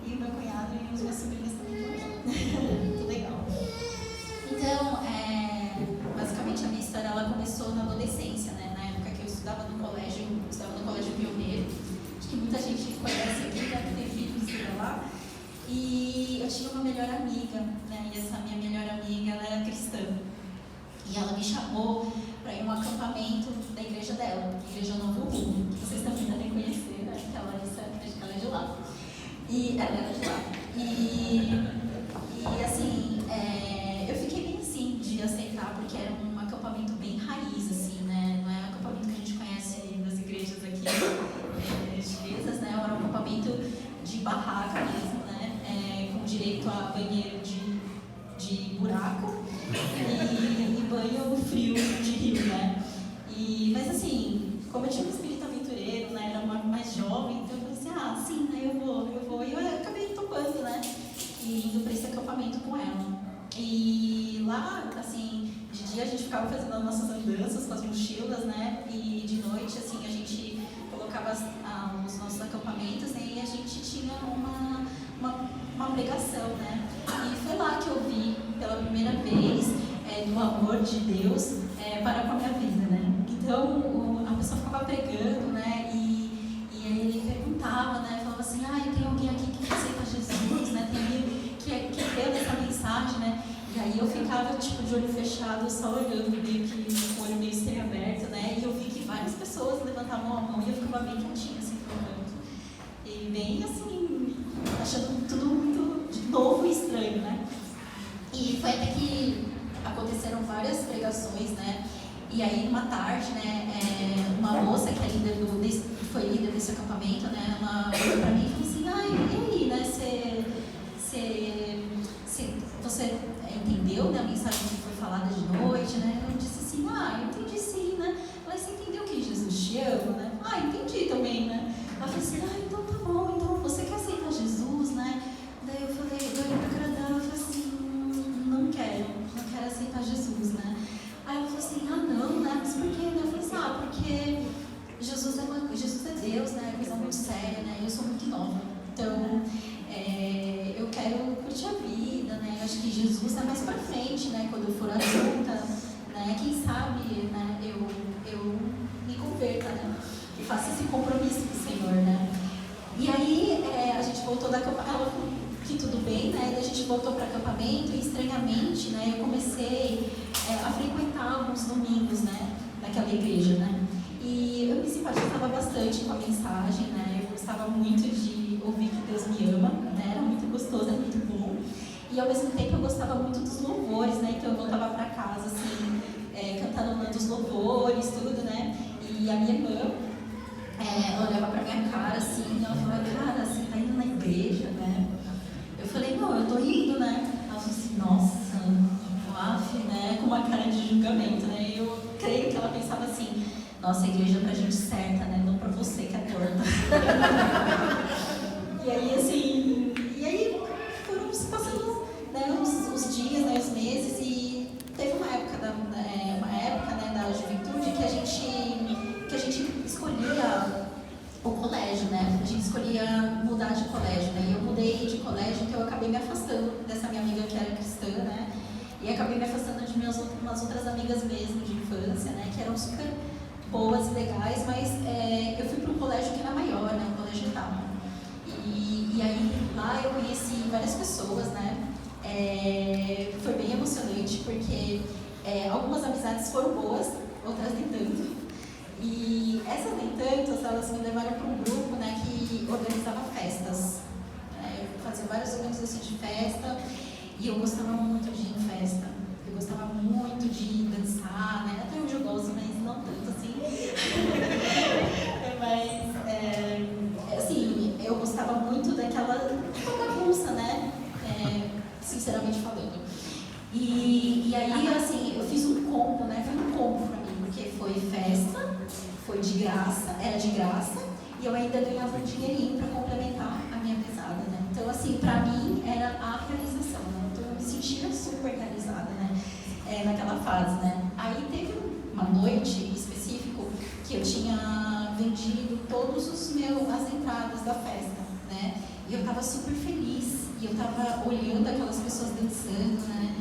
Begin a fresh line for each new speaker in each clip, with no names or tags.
e o meu cunhado e os meus sobrinhos também também. Muito legal. Então, basicamente a minha história ela começou na adolescência, né? Na época que eu estudava no colégio Pioneiro. Acho que muita gente conhece aqui, deve ter filhos que estudam lá. E eu tinha uma melhor amiga, né? E essa minha melhor amiga, ela era cristã. E ela me chamou para ir em um acampamento da igreja dela, Igreja Novo Mundo, que vocês também devem conhecer, né? Que a Larissa, acho que ela é de lá. E ela era de lá. E assim, eu fiquei bem assim de aceitar, porque era um acampamento bem raiz, assim, né? Não é um acampamento que a gente conhece aí nas igrejas aqui chinesas, né? Era um acampamento de barraca mesmo, né? Com direito a banheiro de buraco e banho frio de rio, né? Mas assim, como eu tinha um espírito aventureiro, né? Era mais jovem, então eu falei assim, sim, né? Eu vou. E eu acabei topando, né? E indo para esse acampamento com ela. E lá, assim, de dia a gente ficava fazendo as nossas andanças com as mochilas, né? E de noite, assim, a gente colocava os nossos acampamentos, né? E a gente tinha uma pregação, né? E foi lá que eu vi pela primeira vez do amor de Deus para com a minha vida, né? Então a pessoa ficava pregando, né? E ele perguntava, né? Falava assim, tem alguém aqui que aceita Jesus, né? Tem alguém que crê nessa mensagem, né? E aí eu ficava tipo de olho fechado, só olhando, meio que com o olho meio semi-aberto, né? E eu vi que várias pessoas levantavam a mão e eu ficava bem quietinha, assim, por um canto. E bem assim, achando tudo muito de novo e estranho, né? E foi até que aconteceram várias pregações, né? E aí, numa tarde, né, uma moça que foi líder desse acampamento, né, ela olhou pra mim e falou assim, e aí, né, você entendeu, né, a mensagem que foi falada de noite, né? Eu disse assim, eu entendi sim, né? Ela disse, você entendeu que Jesus te ama, né? Entendi também, né? Ela falou assim, então tá bom, então você quer aceitar Jesus, né? Daí eu falei, eu olhei pra cara dela e falei assim, não quero aceitar Jesus, né? Aí ela falou assim, não, né? Mas por quê? Eu falei assim, porque Jesus é Deus, né? É coisa muito séria, né? Eu sou muito nova, então eu quero curtir a vida, né? Eu acho que Jesus é mais pra frente, né? Quando eu for adulta, né? Quem sabe, né? Eu me converta, né? E faça esse compromisso com o Senhor, né? E aí a gente voltou da acampamento, ela falou que tudo bem, né? A gente voltou para acampamento e estranhamente, né? Eu comecei a frequentar alguns domingos, né? Naquela igreja, né? E eu me simpatizava bastante com a mensagem, né? Eu gostava muito de ouvir que Deus me ama, né? Era muito gostoso, era muito bom. E ao mesmo tempo eu gostava muito dos louvores, né? Então eu voltava para casa, assim, cantando os louvores, tudo, né? E a minha irmã, ela olhava pra minha cara, assim, ela falava, cara, você tá indo na igreja, né? Eu falei, não, eu tô indo, né? Ela falou assim, nossa, né? Com uma cara de julgamento, né? Eu creio que ela pensava assim, nossa, a igreja é pra gente certa, né? Não pra você que é torta. E aí foram se passando, né, os dias, né, os meses, e teve uma época né, da juventude que a gente escolhia o colégio, né? A gente escolhia mudar de colégio, né? E eu mudei de colégio, então eu acabei me afastando dessa minha amiga que era cristã, né? E acabei me afastando de umas outras amigas mesmo de infância, né? Que eram super boas e legais, mas eu fui para um colégio que era maior, né? Um colégio tal. E aí lá eu conheci várias pessoas, né? Foi bem emocionante, porque algumas amizades foram boas, outras nem tanto. E essas nem tantas, elas me levaram para um grupo, né, que organizava festas. Eu fazia várias organizações de festa e eu gostava muito de ir em festa. Eu gostava muito de dançar, né? Até hoje eu gosto, mas não tanto assim. Assim, eu gostava muito daquela bagunça, né? Sinceramente falando. E aí, assim, eu fiz um combo, né? Foi um combo pra mim, porque foi festa, foi de graça, era de graça, e eu ainda ganhava um dinheirinho pra complementar a minha mesada, né? Então, assim, pra mim era a realização, né? Então eu me sentia super realizada, né? Naquela fase, né? Aí teve uma noite em específico que eu tinha vendido todos as entradas da festa, né? E eu tava super feliz, e eu tava olhando aquelas pessoas dançando, né?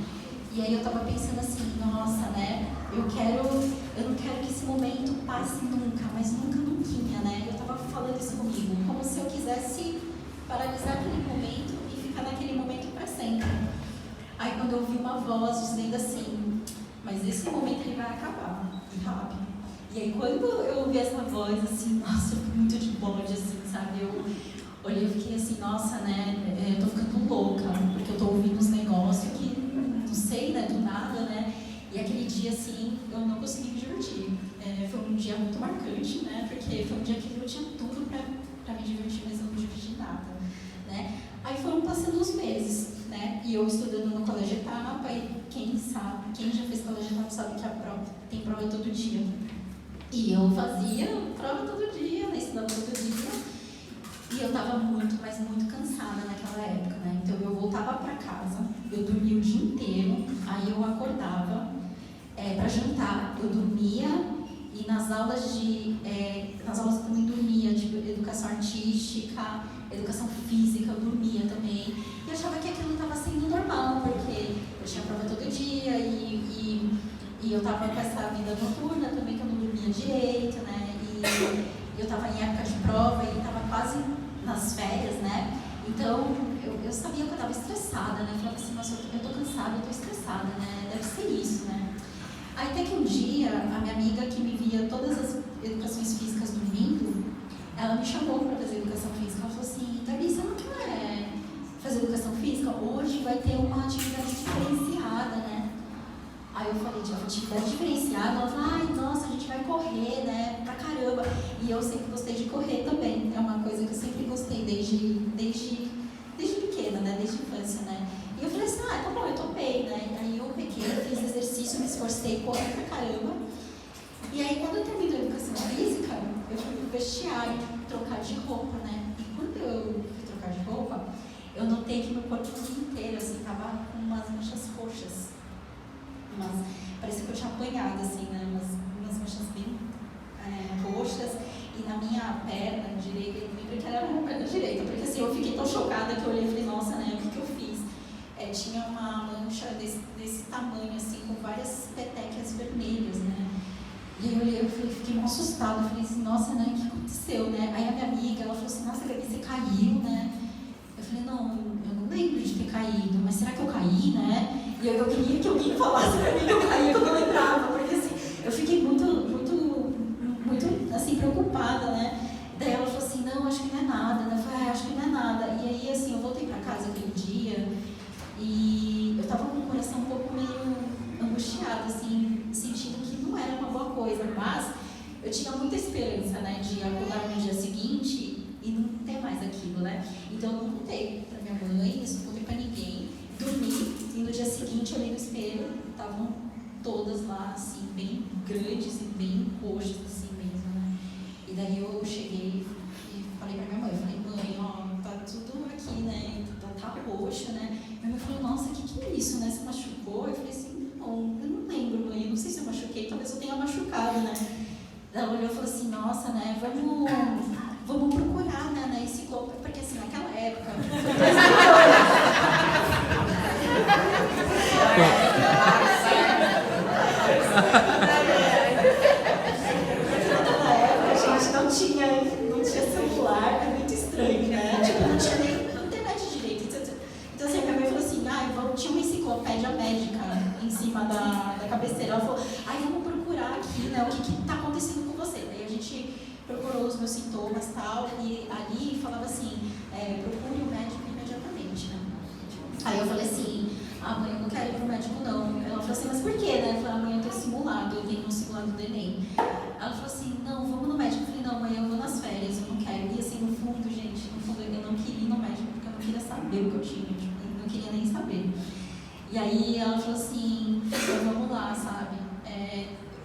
E aí eu tava pensando assim, nossa, né? Eu não quero que esse momento passe nunca, mas nunca, nunquinha, né? Eu tava falando isso comigo, como se eu quisesse paralisar aquele momento e ficar naquele momento para sempre. Aí quando eu ouvi uma voz dizendo assim, mas esse momento ele vai acabar, e rápido. E aí quando eu ouvi essa voz, assim, nossa, eu fiquei muito de bode, assim, sabe? Eu olhei e fiquei assim, nossa, né? Eu tô ficando louca, porque eu tô ouvindo uns negócios que não sei, né, do nada, né? E aquele dia, assim, eu não consegui me divertir. Foi um dia muito marcante, né? Porque foi um dia que eu tinha tudo pra me divertir, mas eu não me diverti nada, né? Aí foram passando os meses, né? E eu estudando no colégio etapa, e quem já fez colégio etapa sabe que a prova tem prova todo dia. E eu fazia prova todo dia, né? Estudava todo dia. E eu estava muito, mas muito cansada naquela época, né? Então eu voltava para casa, eu dormia o dia inteiro, aí eu acordava para jantar, eu dormia e nas aulas eu também dormia, tipo educação artística, educação física, eu dormia também. E achava que aquilo estava sendo normal, porque eu tinha prova todo dia e eu estava com essa vida noturna também, que eu não dormia direito, né? E eu estava em época de prova e estava quase nas férias, né? Então, eu sabia que eu estava estressada, né? Eu falava assim, nossa, eu estou cansada, eu estou estressada, né? Deve ser isso, né? Aí até que um dia, a minha amiga que me via todas as educações físicas dormindo, ela me chamou para fazer educação física. Ela falou assim, Gabi, você não quer fazer educação física? Hoje vai ter uma atividade diferenciada, né? Aí eu falei, de atividade diferenciada, ela falou, ai, nossa, a gente vai correr, né, pra caramba. E eu sempre gostei de correr também, é uma coisa que eu sempre gostei desde pequena, né, desde infância, né. E eu falei assim, tá bom, eu topei, né. Aí eu peguei, fiz exercício, me esforcei, corri pra caramba. E aí quando eu terminei a educação física, eu fui pro vestiário trocar de roupa, né. E quando eu fui trocar de roupa, eu notei que meu corpo inteiro, assim, tava com umas manchas roxas. Parecia que eu tinha apanhado, assim, né? Umas manchas bem roxas. E na minha perna direita, eu lembro que era a minha perna direita, porque assim, eu fiquei tão chocada que eu olhei e falei, nossa, né? O que eu fiz? Tinha uma mancha desse tamanho, assim, com várias petequias vermelhas, né? E eu olhei, fiquei mal assustada. Eu falei assim, nossa, né? O que aconteceu, né? Aí a minha amiga, ela falou assim, nossa, Gabi, você caiu, né? Eu falei, não, eu não lembro de ter caído, mas será que eu caí, né? E eu queria que alguém falasse pra mim que eu caí, que eu não lembrava, porque assim, eu fiquei muito, assim, preocupada, né? Daí ela falou assim, não, acho que não é nada, né? Eu falei, acho que não é nada. E aí, assim, eu voltei pra casa aquele dia e eu tava com o coração um pouco meio angustiado, assim, sentindo que não era uma boa coisa, mas eu tinha muita esperança, né, de acordar no dia seguinte e não ter mais aquilo, né? Então eu não contei pra minha mãe, isso não contei pra ninguém, dormi e no dia seguinte eu olhei no espelho, estavam todas lá, assim, bem grandes e bem roxas, assim mesmo, né? E daí eu cheguei e falei pra minha mãe, mãe, ó, tá tudo aqui, né? Tá roxa, né? Minha mãe falou, nossa, o que é isso, né? Você machucou? Eu falei assim, não, eu não lembro, mãe, eu não sei se eu machuquei, talvez eu tenha machucado, né? Ela olhou e falou assim, nossa, né, vamos procurar, né, na enciclopédia, porque assim, naquela época... Naquela época, a gente não tinha celular, é muito estranho, né? Tipo, não tinha nem internet direito. Então assim, a minha mãe falou assim, tinha uma enciclopédia médica em cima da cabeceira. Ela falou, vamos procurar aqui, né, o que está acontecendo com você. Daí a gente procurou os meus sintomas e tal, e ali falava assim, procure o médico imediatamente, né. Aí eu falei assim, mãe, eu não quero ir pro médico não. Ela falou assim, mas por quê, né? Eu falei, mãe, eu tenho simulado, eu tenho um simulado do Enem. Ela falou assim, não, vamos no médico. Eu falei, não, mãe, eu vou nas férias, eu não quero. E assim, no fundo, gente, eu não queria ir no médico, porque eu não queria saber o que eu tinha, tipo, eu não queria nem saber. E aí ela falou assim, vamos lá, sabe?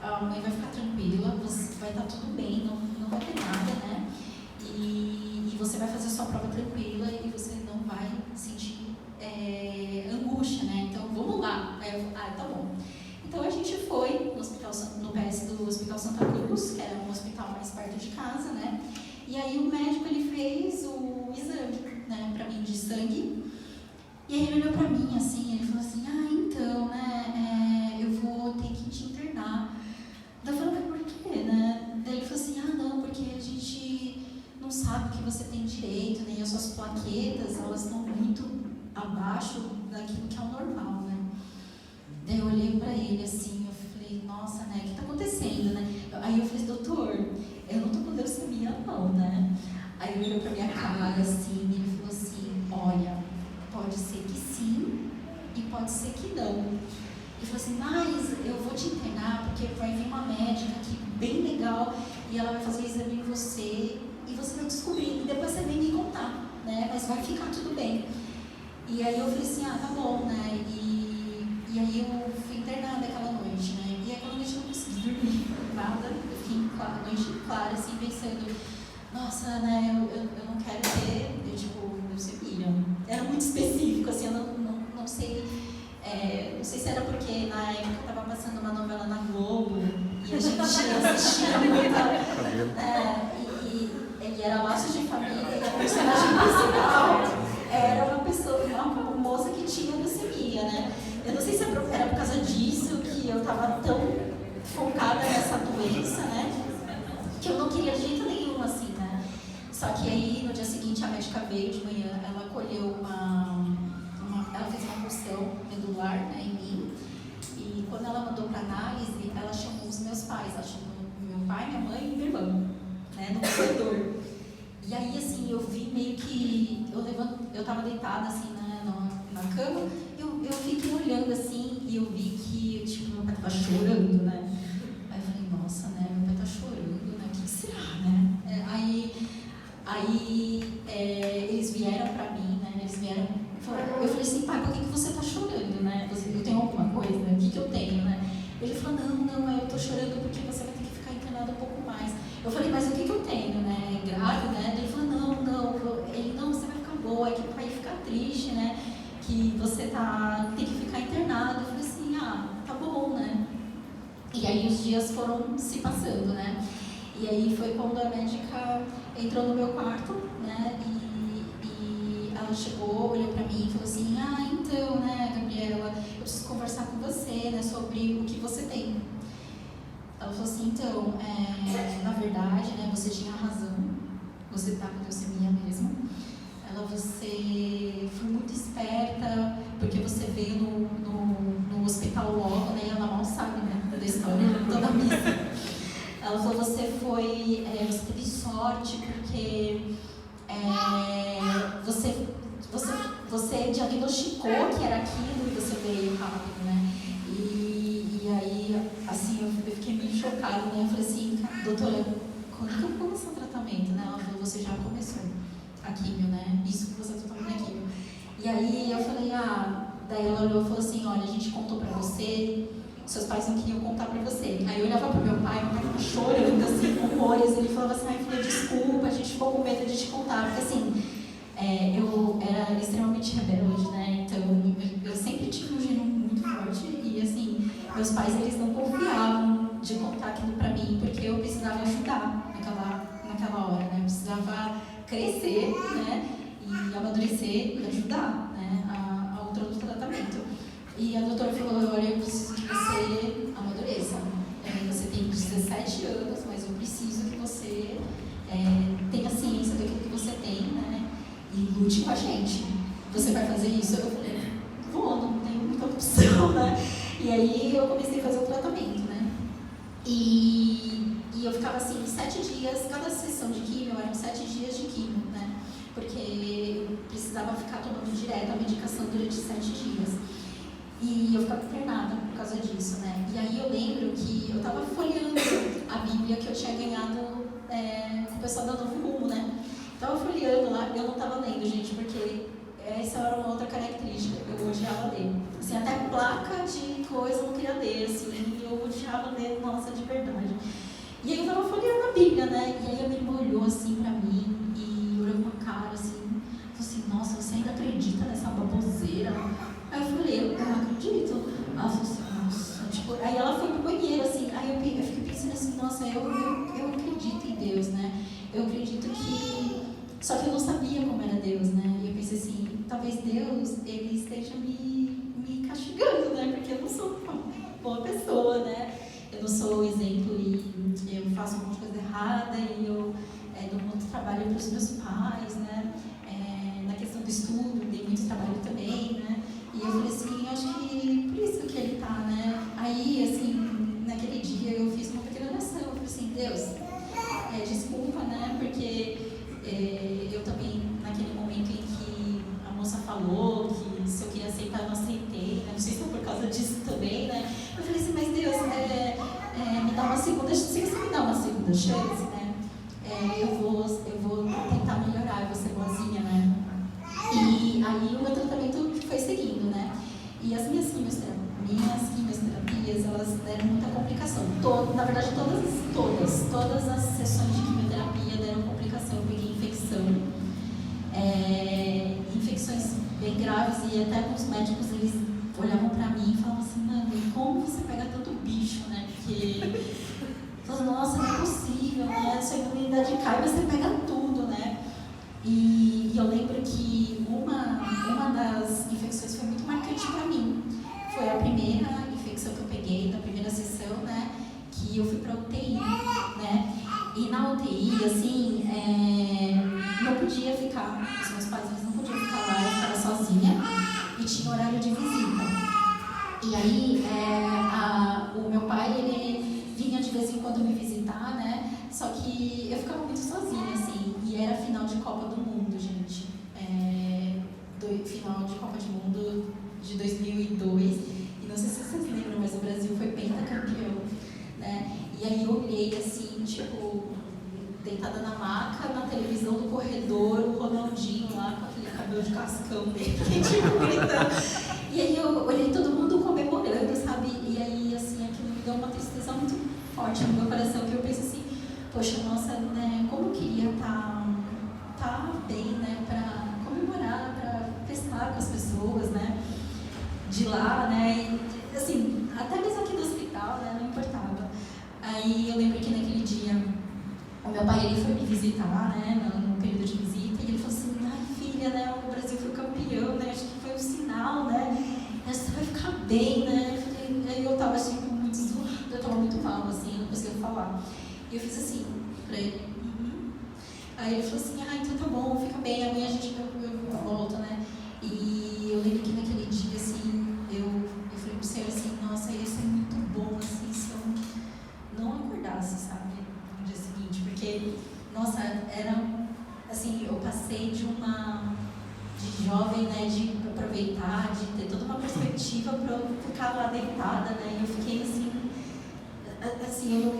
A mãe vai ficar tranquila, vai estar tudo bem, não vai ter nada, né? E você vai fazer a sua prova tranquila e você não vai sentir angústia, né? Então vamos lá. Aí eu, tá bom. Então a gente foi no PS do Hospital Santa Cruz, que era um hospital mais perto de casa, né? E aí o médico ele fez o exame, né? sangue. E aí ele olhou pra mim assim, ele falou assim, então, né, eu vou ter que te internar. Daí eu falei, mas por quê, né? Daí ele falou assim, não, porque a gente não sabe o que você tem direito, né, e as suas plaquetas, elas estão muito abaixo daquilo que é o normal, né. Daí eu olhei pra ele assim, eu falei, nossa, né, o que tá acontecendo, né? Aí eu falei, doutor, eu não tô com leucemia não, né? Aí ele olhou pra minha cara assim, e ele falou assim, olha, pode ser que sim e pode ser que não. Ele falou assim, mas eu vou te internar porque vai vir uma médica aqui bem legal e ela vai fazer exame em você e você vai descobrir e depois você vem me contar, né? Mas vai ficar tudo bem. E aí eu falei assim, tá bom, né? E aí eu fui internada aquela noite, né? E aquela noite eu não consegui dormir nada. Eu fiquei a noite clara, assim, pensando, nossa, né, eu não quero ter, leucemia. Era muito específico, assim, eu não sei, não sei se era porque na época eu estava passando uma novela na Globo e a gente assistia muito, e ele era Laços de Família, e a personagem principal era uma pessoa, uma moça que tinha leucemia, né? Eu não sei se era por causa disso que eu estava tão focada nessa doença, né? Que eu não queria de jeito nenhum, assim, né? Só que aí, no dia seguinte, a médica veio de manhã, ela colheu ela fez uma punção medular, né, em mim. E quando ela mandou para análise, ela chamou os meus pais. Ela chamou meu pai, minha mãe e meu irmão, né, no corredor. E aí, assim, eu vi meio que... Eu tava deitada, assim, né, na cama. Eu fiquei olhando, assim, e eu vi que, meu pai tava chorando, né? Aí eu falei, nossa, né, meu pai tá chorando, né? O que será, né? Aí eles vieram pra mim, né? Eu falei assim, pai, por que você tá chorando, né? Eu tenho alguma coisa, né? O que eu tenho, né? Ele falou, não, eu tô chorando porque você vai ter que ficar internado um pouco mais. Eu falei, mas o que eu tenho, né? Grave, né? Ele falou, não. Ele, não, você vai ficar boa, é que o pai fica triste, né? Que você tem que ficar internado. Eu falei assim, tá bom, né? E aí os dias foram se passando, né? E aí foi quando a médica entrou no meu quarto, né? E ela chegou, olhou pra mim e falou assim, então, né, Gabriela, eu preciso conversar com você, né, sobre o que você tem. Ela falou assim, então, na verdade, né, você tinha razão, você tá com leucemia mesmo. Você foi muito esperta, porque você veio no hospital logo, né, e ela mal sabe, né, da história toda a missa. Ela falou, você teve sorte, porque você diagnosticou que era aquilo e você veio rápido, né? E aí, assim, eu fiquei meio chocada, né? Eu falei assim, doutora, quando que eu vou começar o tratamento, né? Ela falou, você já começou a químio, né? Isso que você está tomando é químio. E aí eu falei, daí ela olhou e falou assim, olha, a gente contou pra você, seus pais não queriam contar pra você. Aí eu olhava pro meu pai tava chorando, assim, com horrores. Ele falava assim, filha, desculpa, a gente ficou com medo de te contar. Porque, assim, eu era extremamente rebelde, né? Então, eu sempre tive um gênio muito forte. E, assim, meus pais, eles não confiavam de contar aquilo pra mim, porque eu precisava ajudar naquela hora, né? Eu precisava crescer, né? E amadurecer e ajudar, né? Ao todo tratamento. E a doutora falou, olha, eu preciso que você amadureça. Você tem 17 anos, mas eu preciso que você tenha ciência daquilo que você tem, né? E lute com a gente. Você vai fazer isso? Eu falei, vou, não tenho muita opção, né? E aí eu comecei a fazer o tratamento, né? E eu ficava assim, 7 dias, cada sessão de químio eram 7 dias de químio, né? Porque eu precisava ficar tomando direto a medicação durante 7 dias. E eu ficava internada por causa disso, né? E aí eu lembro que eu estava folheando a Bíblia que eu tinha ganhado com o pessoal da Novo Rumo, né? Então eu folheando lá, eu não estava lendo, gente, porque essa era uma outra característica, eu odiava ler. Assim, até placa de coisa eu não queria ler, assim, eu odiava ler, nossa, de verdade. E aí eu estava folheando a Bíblia, né? E aí a minha irmã olhou assim pra mim e olhou com uma cara assim, falou assim, nossa, você ainda acredita nessa baboseira? Aí eu falei, eu não acredito. Ela falou assim, nossa, tipo, aí ela foi pro banheiro, assim, aí eu fiquei pensando assim, nossa, eu acredito em Deus, né? Eu acredito que... Só que eu não sabia como era Deus, né? E eu pensei assim, talvez Deus, ele esteja me castigando, né? Porque eu não sou uma boa pessoa, né? Eu não sou o exemplo e eu faço um monte de coisa errada e eu dou muito trabalho para os meus pais, né? Na questão do estudo, dei muito trabalho também, né? E eu falei assim, acho que por isso que ele tá, né? Aí, assim, naquele dia eu fiz uma pequena oração, eu falei assim, Deus, desculpa, né? Porque eu também, naquele momento em que a moça falou que se eu queria aceitar, eu não aceitei, né? Não sei se foi por causa disso também, né? Eu falei assim, mas Deus, me dá uma segunda chance, se você me dá uma segunda chance, né? Eu vou tentar melhorar, eu vou ser boazinha, né? E aí o meu tratamento foi seguindo, né? E as minhas quimioterapias, elas deram muita complicação. Na verdade, todas as sessões de quimioterapia deram complicação. Eu peguei infecções bem graves, e até os médicos, eles olhavam pra mim e falavam assim, mano, como você pega tanto bicho, né? Porque, nossa, não é possível, né? Sua imunidade cai, você pega tudo, né? E eu lembro que uma das infecções foi muito marcante para mim. Foi a primeira infecção que eu peguei, na primeira sessão, né? Que eu fui para UTI, né? E na UTI, assim, não podia ficar, os meus pais, eles não podiam ficar lá, eu ficava sozinha e tinha horário de visita. E aí, o meu pai, ele vinha de vez em quando me visitar, né? Só que eu ficava muito sozinha, assim, e era final de Copa do Mundo, gente. Final de Copa do Mundo de 2002, e não sei se vocês lembram, mas o Brasil foi pentacampeão, né? E aí eu olhei, assim, tipo, deitada na maca, na televisão do corredor, o Ronaldinho lá, com aquele cabelo de cascão dele, tipo, gritando. E aí eu olhei todo mundo comemorando, sabe? E aí, assim, aquilo me deu uma tristeza muito forte no meu coração, que eu pensei assim, poxa, nossa, né, como eu queria tá bem, né, para comemorar, para festar com as pessoas, né, de lá, né, e, assim, até mesmo aqui do hospital, né, não importava. Aí eu lembro que naquele dia o meu pai, ele foi me visitar, né, no período de visita, e ele falou assim, ai filha, né, o Brasil foi campeão, né, acho que foi um sinal, né, você vai ficar bem, né. Aí eu tava assim, muito zoada, eu tava muito mal, assim, não conseguia falar. E eu fiz assim pra ele. Aí ele falou assim, então tá bom, fica bem, amanhã a gente volta, né. E eu lembro que naquele dia, assim, eu falei pro Senhor assim, nossa, ia ser muito bom, assim, se eu não acordasse, sabe, no dia seguinte, porque, nossa, era, assim, eu passei de jovem, né, de aproveitar, de ter toda uma perspectiva para eu ficar lá deitada, né, e eu fiquei assim, eu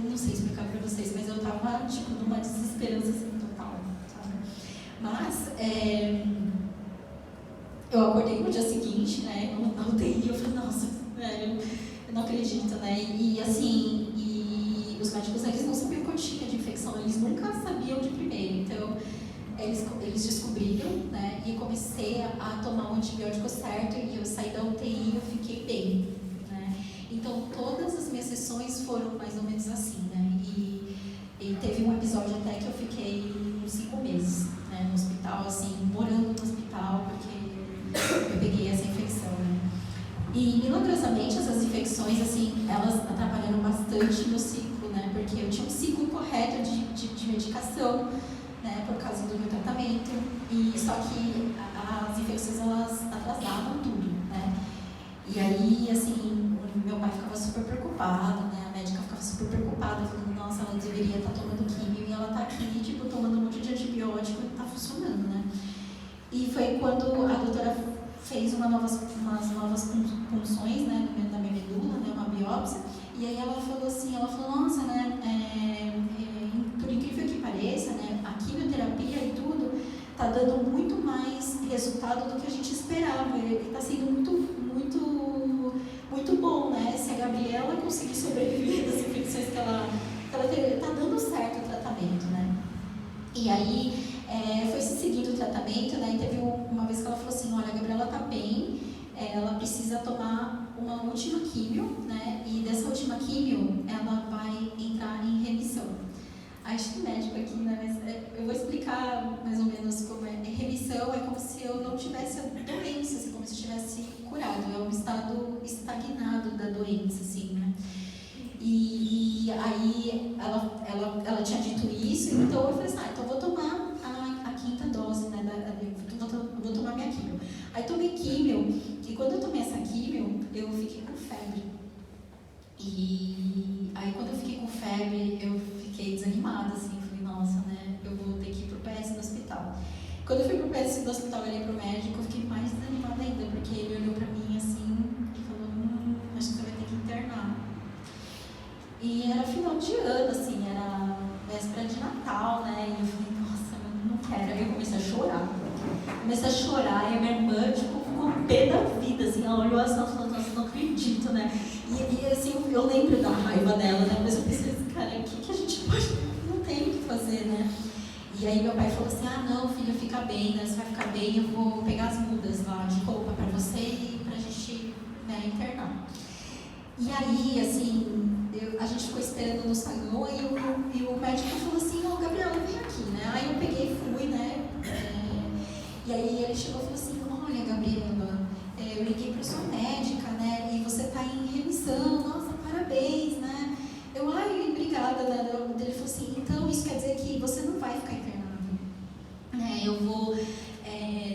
não sei explicar para vocês, mas eu tava, tipo, numa desesperança, assim, total, sabe? Mas, eu acordei no dia seguinte, né, na UTI, eu falei, nossa, velho, eu não acredito, né, e assim, os médicos, eles não sabiam o que eu tinha de infecção, eles nunca sabiam de primeiro, então, eles descobriram, né, e eu comecei a tomar o antibiótico certo, e eu saí da UTI e eu fiquei bem, né. Então, todas as minhas sessões foram mais ou menos assim, né, e teve um episódio até que eu fiquei uns 5 meses, né, no hospital, assim, morando no hospital, porque eu peguei essa infecção, né. E, milagrosamente, essas infecções, assim, elas atrapalharam bastante meu ciclo, né, porque eu tinha um ciclo correto de medicação, né, por causa do meu tratamento, e só que as infecções, elas atrasavam tudo, né. E aí, assim, meu pai ficava super preocupado, né, a médica ficava super preocupada, falando, nossa, ela deveria estar tomando químio, e ela tá aqui, tipo, tomando um monte de antibiótico e não tá funcionando, né. E foi quando a doutora fez umas novas punções, né, na minha medula, né, uma biópsia, e aí ela falou assim, nossa, né, por incrível que pareça, né, a quimioterapia e tudo tá dando muito mais resultado do que a gente esperava, e tá sendo muito bom, né, se a Gabriela conseguir sobreviver das infecções que ela teve, tá dando certo o tratamento, né. E aí, foi se seguindo o tratamento, né, e teve uma vez que ela falou assim, olha, a Gabriela tá bem, ela precisa tomar uma última químio, né, e dessa última químio, ela vai entrar em remissão. Acho que médico aqui, né? Mas eu vou explicar mais ou menos como é. Remissão é como se eu não tivesse a doença, assim, como se eu tivesse curado. É um estado estagnado da doença, assim, né? E aí ela tinha dito isso, então eu falei assim, então eu vou tomar a quinta dose, né? Vou tomar minha químio. Aí tomei químio, e quando eu tomei essa químio, eu fiquei com febre. E aí quando eu fiquei com febre, eu fiquei desanimada, assim, falei, nossa, né, eu vou ter que ir pro PS do hospital. Quando eu fui pro PS do hospital, eu olhei pro médico, eu fiquei mais desanimada ainda, porque ele olhou pra mim assim, e falou, acho que você vai ter que internar. E era final de ano, assim, era véspera de Natal, né, e eu falei, nossa, eu não quero. Aí eu comecei a chorar. E a minha irmã, tipo, ficou pé da vida, assim, ela olhou assim, ela falou, nossa, não acredito, né. E assim, eu lembro da raiva dela, né? Mas eu pensei assim, cara, o que a gente pode... Não tem o que fazer, né? E aí meu pai falou assim, não, filha, fica bem, né? Você vai ficar bem, eu vou pegar as mudas lá de roupa pra você e pra gente, né, internar. E aí, assim, a gente ficou esperando no salão e o médico falou assim, Gabriela, vem aqui, né? Aí eu peguei e fui, né? E aí ele chegou e falou assim, olha, Gabriela, eu liguei para sua médica, né, e você está em remissão, nossa, parabéns, né, obrigada, né, ele falou assim, então isso quer dizer que você não vai ficar internado, né, eu vou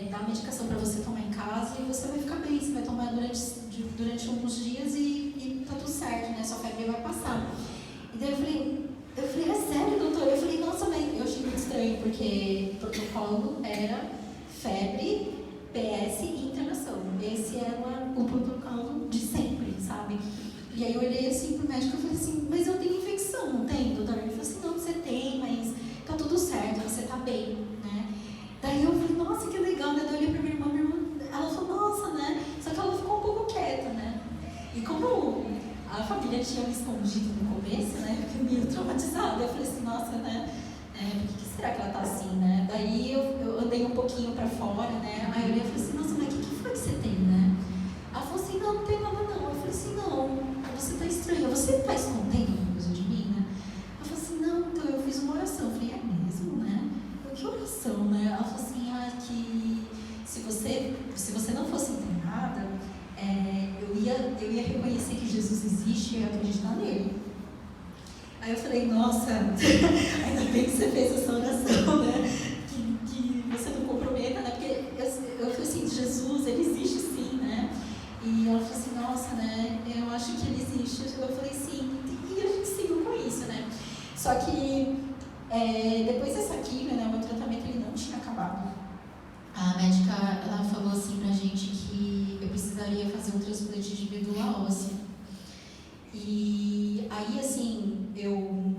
dar medicação para você tomar em casa e você vai ficar bem, você vai tomar durante alguns dias e tá tudo certo, né, sua febre vai passar. E daí eu falei, é sério, doutor? Eu falei, nossa, mas eu achei muito estranho, porque o protocolo era febre, PS e internação. Esse era o protocolo de sempre, sabe? E aí eu olhei assim pro médico e falei assim, mas eu tenho infecção, não tem, doutor? Ele falou assim, não, você tem, mas tá tudo certo, você tá bem, né? Daí eu falei, nossa, que legal, né? Daí eu olhei pra minha irmã, ela falou, nossa, né? Só que ela ficou um pouco quieta, né? E como a família tinha me escondido no começo, né? Eu fiquei meio traumatizada. Eu falei assim, nossa, né? Por que será que ela tá assim, né? Daí eu andei um pouquinho pra fora, né? Aí eu olhei e falei assim, nossa, mas o que foi que você tem, né? Ela falou assim, não tem nada não. Eu falei assim, não, você tá estranha, você tá escondendo alguma coisa de mim, né? Ela falou assim, não, então eu fiz uma oração. Eu falei, é mesmo, né? Eu, que oração, né? Ela falou assim, que se você não fosse internada, eu ia reconhecer que Jesus existe e acreditar nele. Aí eu falei, nossa, ainda bem que você fez essa oração, né? Que você não comprometa, né? Porque eu falei assim, Jesus, ele existe sim, né? E ela falou assim, nossa, né? Eu acho que ele existe. Eu falei, sim. E a gente seguiu com isso, né? Só que depois dessa quimio, né? O meu tratamento ele não tinha acabado. A médica, ela falou assim pra gente que eu precisaria fazer um transplante de medula óssea. E aí, assim, eu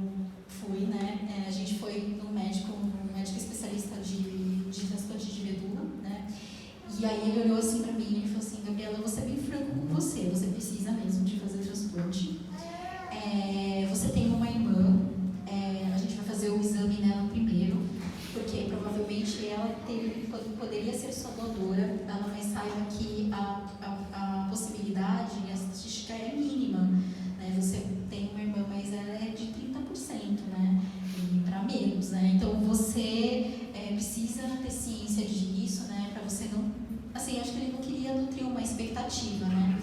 fui, né, a gente foi no médico especialista de transplante de medula, né, e aí ele olhou assim pra mim e falou assim, Gabriela, eu vou ser bem franco com você precisa mesmo de fazer transplante. Você tem uma irmã, a gente vai fazer o exame nela primeiro, porque provavelmente ela poderia ser sua doadora, mas saiba que a possibilidade, a estatística é mínima, né? Você tem uma irmã, mas ela é de 30%, né? E para menos, né? Então você precisa ter ciência disso, né? Para você não... Assim, acho que ele não queria nutrir uma expectativa, né?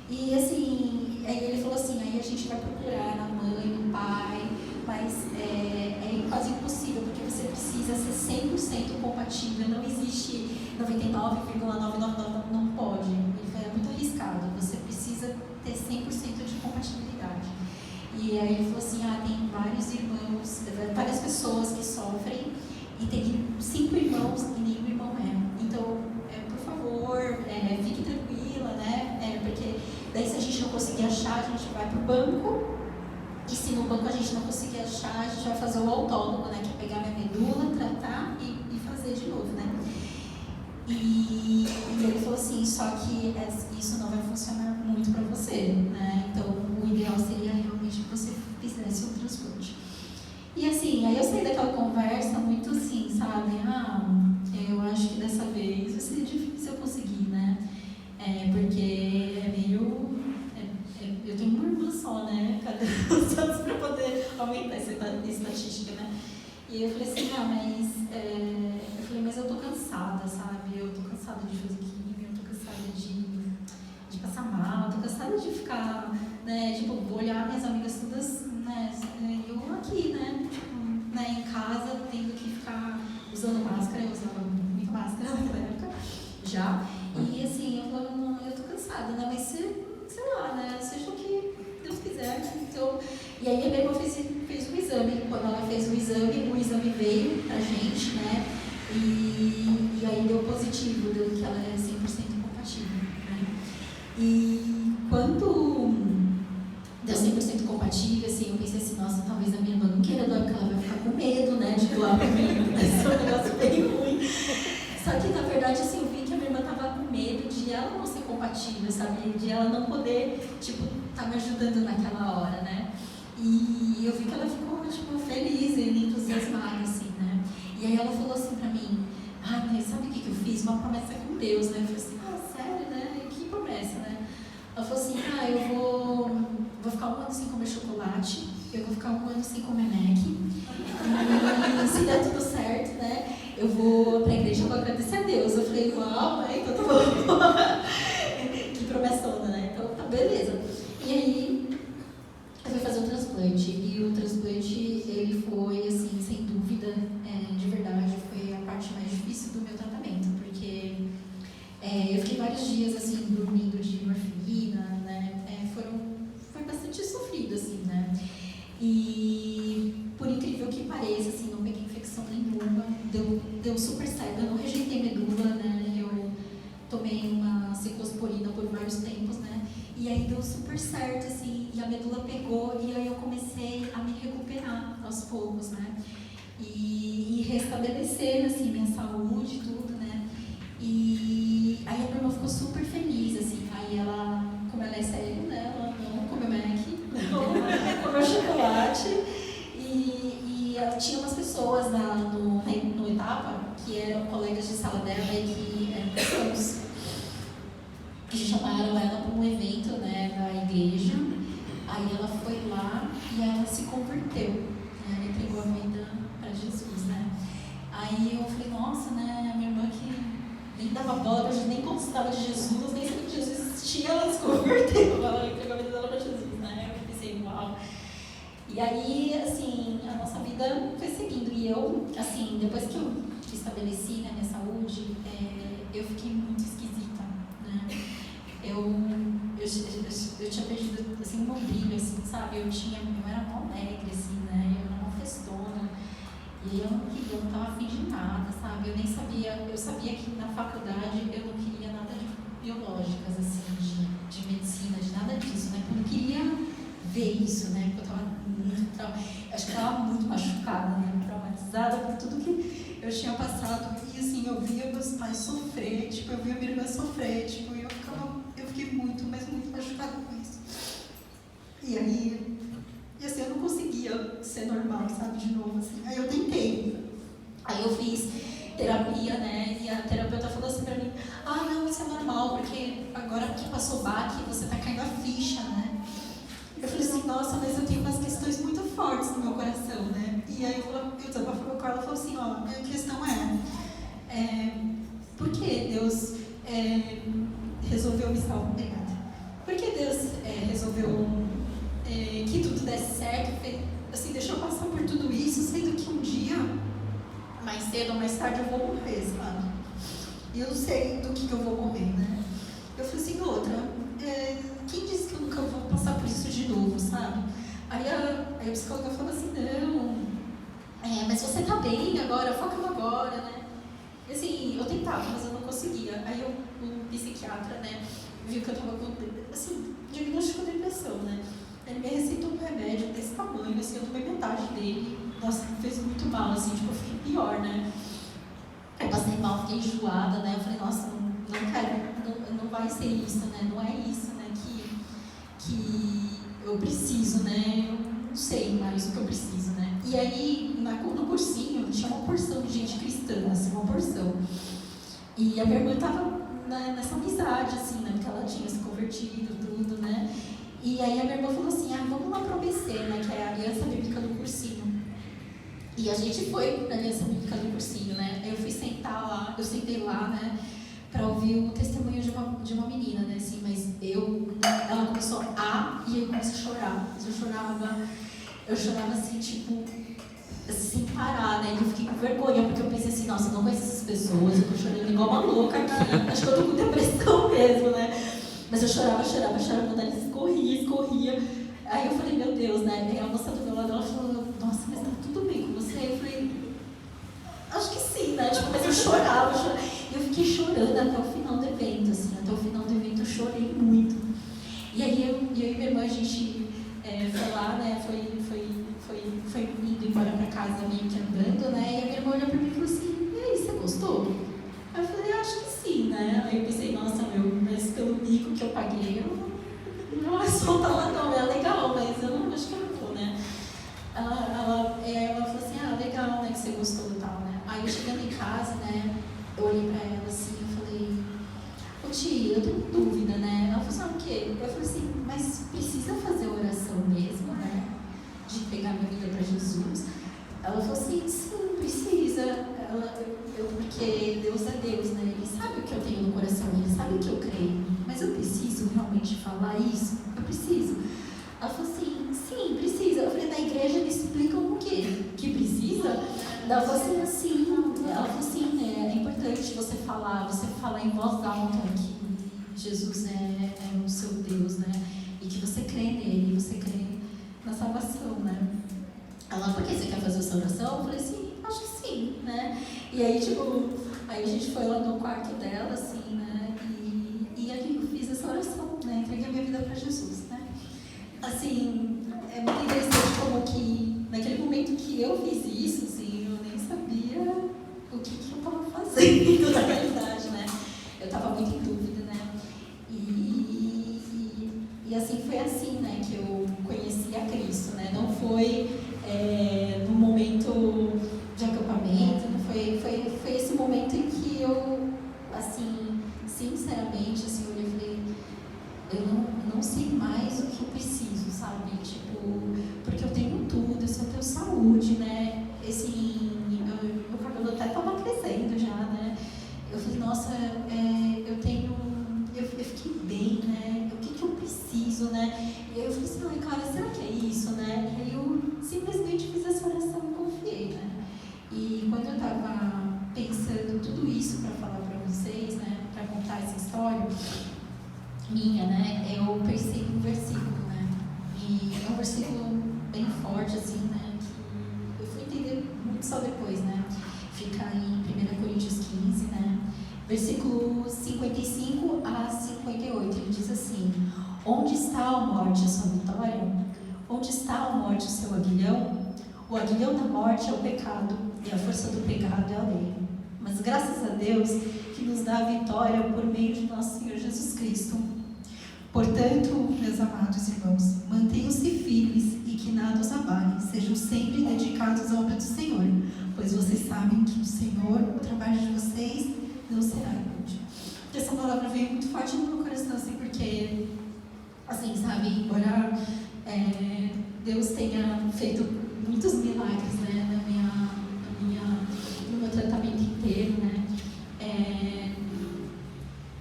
E assim, aí ele falou assim, aí a gente vai procurar na mãe, no pai, mas é quase impossível, porque você precisa ser 100% compatível, não existe 99,999, não pode, é muito arriscado, você precisa ter 100% de compatibilidade. E aí ele falou assim, tem vários irmãos, várias pessoas que sofrem, e tem 5 irmãos e nenhum irmão é. Então, por favor, fique tranquila, né? Porque daí se a gente não conseguir achar, a gente vai pro banco. E se no banco a gente não conseguir achar, a gente vai fazer o autólogo, né? Que é pegar minha medula, tratar e fazer de novo, né? E ele falou assim, só que isso não vai funcionar muito para você, né? Então, o ideal seria realmente que você fizesse um transplante. E assim, aí eu saí daquela conversa muito assim, sabe? Eu acho que dessa vez vai ser difícil eu conseguir, né? Porque é meio... eu tenho uma irmã só, né? Cadê os anos para poder aumentar essa estatística, né? E eu falei assim, mas eu tô cansada, sabe? Eu tô cansada de fazer químio, eu tô cansada de passar mal, eu tô cansada de ficar, né, tipo, vou olhar minhas amigas todas, né, eu aqui, né, tipo, né, em casa, tendo que ficar usando máscara, eu usava muita máscara naquela época, já, e assim, eu falava, não, eu tô cansada, né, mas sei lá, né, seja o que Deus quiser, então, e aí a minha irmã fez um exame, quando ela fez o exame veio pra gente, né, e aí deu positivo, deu que ela é 100% compatível, né, e quando deu 100% compatível, assim, eu pensei assim, nossa, talvez a minha irmã não queira doar, porque ela vai ficar com medo, né, de doar pra mim, vai ser um negócio bem ruim. Só que, na verdade, assim, eu vi que a minha irmã tava com medo de ela não ser compatível, sabe, de ela não poder, tipo, tá me ajudando naquela hora, né, e eu vi que ela ficou, tipo, feliz e entusiasmada, assim, né, e aí ela falou assim pra mim, mas sabe o que eu fiz? Uma promessa com Deus, né, eu falei assim, sério, né, que promessa, né. Ela falou assim, eu vou ficar 1 ano sem comer chocolate, eu vou ficar 1 ano sem comer Mac, e se der tudo certo, né, eu vou pra igreja e vou agradecer a Deus. Eu falei, uau, né, então tá bom. Que promessona, né, então tá, beleza. E aí, eu fui fazer o transplante, e o transplante, ele foi, assim, sem dúvida, de verdade, foi a parte mais difícil do meu tratamento, porque eu fiquei vários dias, assim, dormindo de morfina, né, foi bastante sofrido, assim, né, e por incrível que pareça, assim, não peguei infecção nenhuma, deu super certo, eu não rejeitei medula, né, eu tomei uma ciclosporina por vários tempos, né, e aí deu super certo, assim, e a medula pegou, e aí eu comecei a me recuperar aos poucos, né, e restabelecer, assim, minha saúde e tudo, né, e aí a minha irmã ficou super feliz, assim, aí ela, como ela é séria, né, ela não comeu Mac, não comeu chocolate, e ela tinha umas pessoas no Etapa, que eram colegas de sala dela e que eram cristãos, que chamaram ela para um evento, né, da igreja, aí ela foi lá e ela se converteu, né, ela entregou a vida para Jesus, né, aí eu falei, nossa, né, a minha irmã que nem dava bola, nem gostava de Jesus, nem sabia que Jesus existia, ela se converteu, ela entregou a vida dela para Jesus, né, eu pensei, uau. E aí, assim, a nossa vida foi seguindo, e eu, assim, depois que eu estabeleci, né, minha saúde, eu fiquei muito esquisita, né, eu tinha perdido, assim, o meu brilho, assim, sabe, eu era mó alegre, assim, né, eu era mó festona, e eu não estava afim de nada, sabe, eu nem sabia, eu sabia que na faculdade eu não queria nada de biológicas, assim, de medicina, de nada disso, né, porque eu não queria ver isso, né, porque eu acho que eu estava muito machucada, né, traumatizada por tudo que eu tinha passado, e assim, eu via meus pais sofrer, tipo, eu via minha irmã sofrer, tipo, eu fiquei muito, mas muito machucada com isso. E aí, assim, eu não conseguia ser normal, sabe, de novo, assim, aí eu tentei, aí eu fiz terapia, né, e a terapeuta falou assim pra mim, não, isso é normal, porque agora que passou o baque, você tá caindo a ficha, né. Eu falei assim, nossa, mas eu tenho umas questões muito fortes no meu coração, né? E aí eu desabafei com ela e falou assim, a questão por que Deus resolveu me salvar? Obrigada. Por que Deus resolveu que tudo desse certo? Assim, deixou eu passar por tudo isso, sendo que um dia, mais cedo ou mais tarde, eu vou morrer, sabe? E eu não sei do que eu vou morrer, né? Eu falei assim, quem disse que eu nunca vou passar por isso de novo, sabe? Aí a psicóloga falou assim, não, mas você tá bem agora, foca no agora, né? E assim, eu tentava, mas eu não conseguia. Aí o psiquiatra, né, viu que eu tava com, assim, diagnosticou depressão, né? Ele me receitou um remédio desse tamanho, assim, eu tomei metade dele. Nossa, me fez muito mal, assim, tipo, eu fiquei pior, né? Eu passei mal, fiquei enjoada, né? Eu falei, nossa, não quero, não vai ser isso, né? Não é isso, né? Que eu preciso, né? Eu não sei mais o que eu preciso, né? E aí, no cursinho, tinha uma porção de gente cristã, assim, uma porção. E a minha irmã estava nessa amizade, assim, né? Porque ela tinha se convertido, tudo, né? E aí a minha irmã falou assim, vamos lá pro ABC, né? Que é a Aliança Bíblica do Cursinho. E a gente foi pra Aliança Bíblica do Cursinho, né? Eu fui sentar lá, eu sentei lá, né? Pra ouvir o testemunho de uma menina, né? Assim, mas ela começou e eu comecei a chorar. Eu chorava assim, tipo, sem parar, né? E eu fiquei com vergonha, porque eu pensei assim, nossa, eu não conheço essas pessoas, eu tô chorando igual uma louca aqui, acho que eu tô com depressão mesmo, né? Mas eu chorava, meu nariz escorria. Aí eu falei, meu Deus, né? E a moça do meu lado, ela falou, nossa, mas tá tudo bem com você? Eu falei, acho que sim, né? Tipo, mas eu chorava. E eu fiquei chorando até o final do evento, assim. Até o final do evento eu chorei muito. E aí eu e minha irmã, a gente foi lá, né? Foi indo embora pra casa meio que andando, né? E a minha irmã olhou pra mim e falou assim, e aí, você gostou? Aí eu falei, acho que sim, né? Aí eu pensei, nossa, mas pelo mico que eu paguei, eu não vou soltar lá não, é legal, mas eu não acho que eu não vou, né? Ela falou assim, legal, né, que você gostou e tal, né? Aí eu chegando em casa, né, eu olhei pra ela assim, eu falei, ô tia, eu tenho dúvida, né? Ela falou assim, o quê? Eu falei assim, mas precisa fazer oração mesmo, né? De pegar minha vida pra Jesus? Ela falou assim, sim, precisa. Porque Deus é Deus, né? Ele sabe o que eu tenho no coração, Ele sabe o que eu creio. Mas eu preciso realmente falar isso? Eu preciso. Ela falou assim, sim, precisa. Eu falei, na igreja eles explicam o quê? Que precisa? Ela falou assim, sim. Ela falou assim, é importante você falar em voz alta que Jesus é o seu Deus, né? E que você crê nele, você crê na salvação, né? Ela, por que você quer fazer essa oração? Eu falei assim, acho que sim, né? E aí, aí a gente foi lá no quarto dela, assim, né? E aí eu fiz essa oração, né? Entreguei a minha vida para Jesus, né? Assim, é muito interessante como que, naquele momento que eu fiz isso, assim, eu nem sabia o que eu estava fazendo na realidade, né? Eu estava muito em dúvida, né? E assim, foi assim, né, que eu conheci a Cristo, né? Não foi no momento de acampamento, não foi esse momento em que eu, assim, sinceramente, assim, eu falei, eu não sei mais o que eu preciso, sabe? Tipo, porque eu tenho tudo, eu tenho saúde, né? Meu cabelo até estava crescendo já, né? Eu falei, nossa, eu fiquei bem, né? O que eu preciso, né? E aí eu falei assim, cara, será que é isso, né? E aí eu simplesmente fiz essa oração e confiei, né? E quando eu estava pensando tudo isso para falar para vocês, né? Para contar essa história minha, né? Eu pensei num versículo, né? E é um versículo bem forte, assim, né? Que eu fui entender muito só depois, né? Fica em 1 Coríntios 15, né? Versículo 55 a 58, ele diz assim, onde está a morte, a sua vitória? Onde está a morte, o seu aguilhão? O aguilhão da morte é o pecado, e a força do pecado é a lei. Mas graças a Deus que nos dá a vitória por meio de nosso Senhor Jesus Cristo. Portanto, meus amados irmãos, mantenham-se firmes e que nada os abale, sejam sempre dedicados à obra do Senhor, pois vocês sabem que o Senhor, o trabalho de vocês, não será inútil. Essa palavra veio muito forte no meu coração, assim, porque, assim, sabe, embora Deus tenha feito muitos milagres, né, no meu tratamento inteiro, né,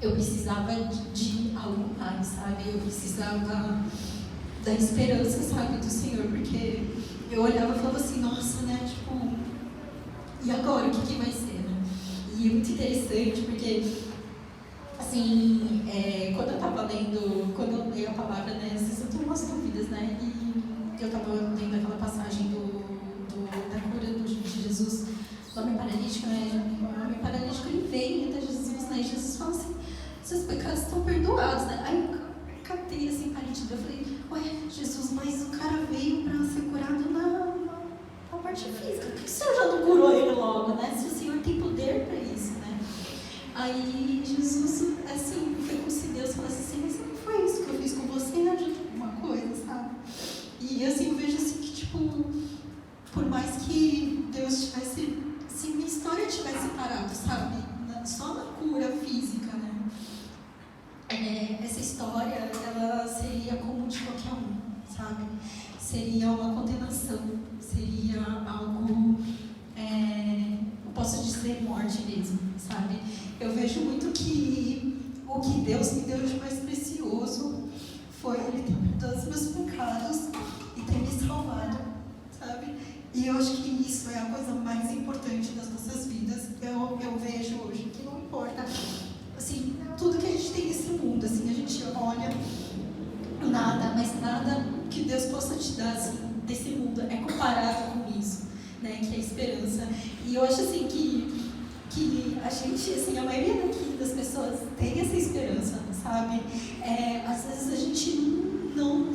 eu precisava de algo mais, sabe, eu precisava da esperança, sabe, do Senhor, porque eu olhava e falava assim, nossa, né, tipo, e agora, o que vai ser, né? E é muito interessante, porque, assim, quando eu leio a palavra, né, às vezes eu tenho umas dúvidas, né, e eu estava lendo aquela passagem da cura de Jesus, do homem paralítico, né, o homem paralítico, ele vem até Jesus, né, e Jesus fala assim, seus pecados estão perdoados, né, aí eu catei, assim, paralítico, eu falei, ué, Jesus, mas o cara veio para ser curado na parte física, por que o Senhor já não curou ele logo, né? Se o Senhor tem poder para isso, né? Aí Jesus, assim, foi como se Deus falasse assim, mas não foi isso que eu fiz com você, não adianta alguma coisa, sabe? E assim, eu vejo assim que, tipo, por mais que Deus tivesse, se minha história tivesse parado, sabe? Só na cura física, né? Essa história, ela seria como de qualquer um,
sabe? Seria uma condenação, seria algo, eu posso dizer, morte mesmo, sabe? Eu vejo muito que o que Deus me deu de mais precioso foi Ele ter perdoado os meus pecados e ter me salvado, sabe? E eu acho que isso é a coisa mais importante das nossas vidas. Eu vejo hoje que não importa, assim, tudo que a gente tem nesse mundo, assim, a gente olha, nada, mas nada que Deus possa te dar, assim, desse mundo é comparado com isso, né, que é a esperança. E eu acho, assim, que a gente, assim, a maioria daqui das pessoas tem essa esperança, sabe? Às vezes a gente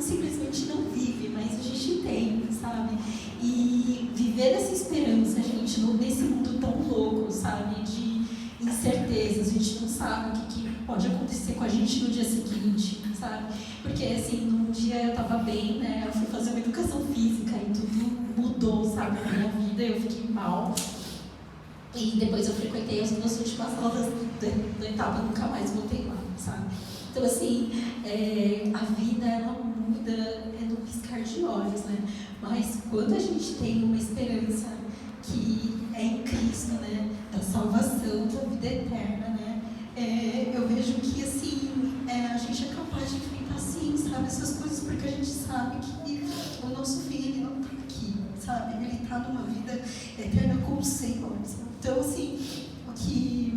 simplesmente não vive, mas a gente tem, sabe? E viver essa esperança, gente, nesse mundo tão louco, sabe? De incertezas, a gente não sabe o que pode acontecer com a gente no dia seguinte, sabe? Porque, assim, num dia eu tava bem, né? Eu fui fazer uma educação física e tudo mudou, sabe? Na minha vida, eu fiquei mal. E depois eu frequentei as duas últimas aulas da etapa e nunca mais voltei lá, sabe? Então, assim, a vida, ela muda no piscar de olhos, né? Mas quando a gente tem uma esperança que é em Cristo, né? Da salvação, da vida eterna, né? Eu vejo que, assim, a gente é capaz de enfrentar, sim, sabe? Essas coisas, porque a gente sabe que o nosso fim, ele não está aqui, sabe? Ele está numa vida eterna com o Senhor. Então, assim, o que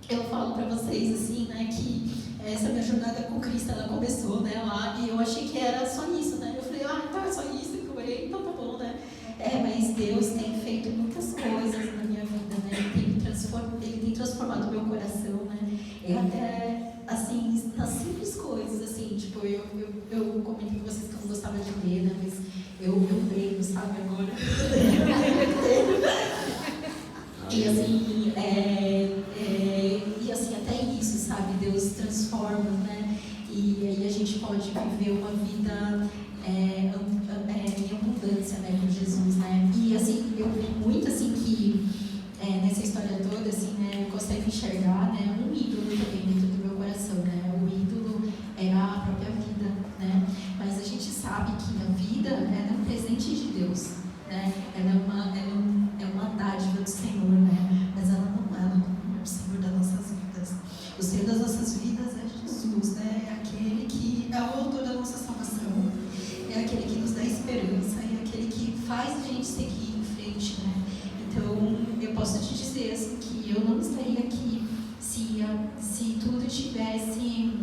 eu falo para vocês, assim, né, que essa minha jornada com Cristo, ela começou, né, lá, e eu achei que era só isso, né? Eu falei, então é só isso que eu orei, então tá bom, né? Mas Deus tem feito muitas coisas na minha vida, né? Ele tem transformado o meu coração, né? Até, assim, nas simples coisas, assim, tipo, eu comentei com vocês que eu não gostava de ler, né? Mas eu leio, sabe, agora. E assim, e assim, até isso, sabe? Deus transforma, né? E aí a gente pode viver uma vida em abundância, né, com Jesus, né? E assim, eu vi muito assim que nessa história toda, assim, né, eu consigo enxergar, né, um ídolo também dentro do meu coração, né? O ídolo era a própria vida, né? Mas a gente sabe que a vida é um presente de Deus, né? Ela é uma dádiva do Senhor, né? Mas ela não é o Senhor das nossas vidas. O Senhor das nossas vidas é Jesus, né? É aquele que é o autor da nossa salvação, é aquele que nos dá esperança, é aquele que faz a gente seguir em frente, né? Então, eu posso te dizer assim, que eu não estaria aqui se tudo tivesse